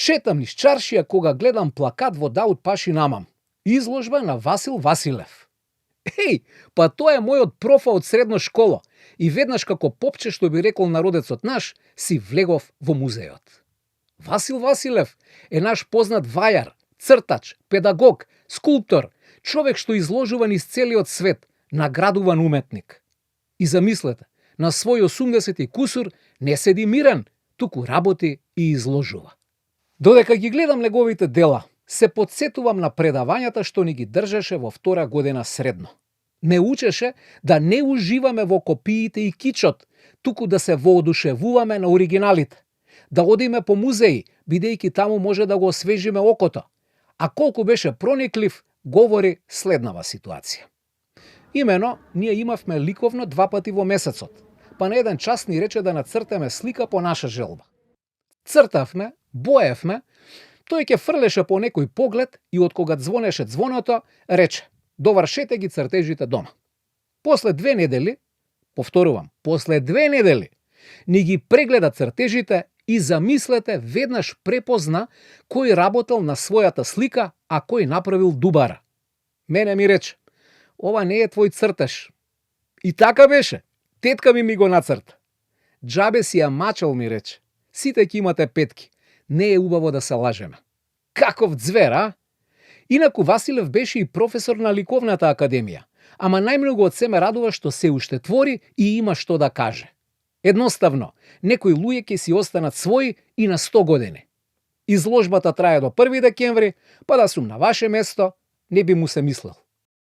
Шетам низ чаршија кога гледам плакат во Даут Пашин амам. Изложба на Васил Василев. Еј, па тоа е мојот профа од средно школа и веднаш како попче што би рекол народецот наш, си влегов во музеот. Васил Василев е наш познат вајар, цртач, педагог, скулптор, човек што изложува низ целиот свет, наградуван уметник. И замислете, на свој 80 и кусур не седи мирен, туку работи и изложува. Додека ги гледам неговите дела, се потсетувам на предавањата што ни ги држеше во втора година средно. Не учеше да не уживаме во копиите и кичот, туку да се воодушевуваме на оригиналите. Да одиме по музеи, бидејќи таму може да го освежиме окото. А колку беше прониклив, говори следнава ситуација. Имено, ние имавме ликовно 2 пати во месецот, па на еден час ни рече да нацртеме слика по наша желба. Цртавме, боевме, тој ќе фрлеше по некој поглед и од кога звонеше звоното, рече: довршете ги цртежите дома. После 2 недели, повторувам, после 2 недели, ни ги прегледа цртежите и замислете веднаш препозна кој работел на својата слика, а кој направил дубара. Мене ми рече: ова не е твој цртеж. И така беше. Тетка ми го нацрта. Джабе си ја мачел, ми рече. Сите ќе имате петки. Не е убаво да се лажеме. Каков ѕвер, а? Инаку Василев беше и професор на Ликовната академија, ама најмногу од се ме радува што се уште твори и има што да каже. Едноставно, некои луѓе ќе си останат своји и на 100 години. Изложбата трае до 1 декември, па да сум на ваше место, не би му се мислел.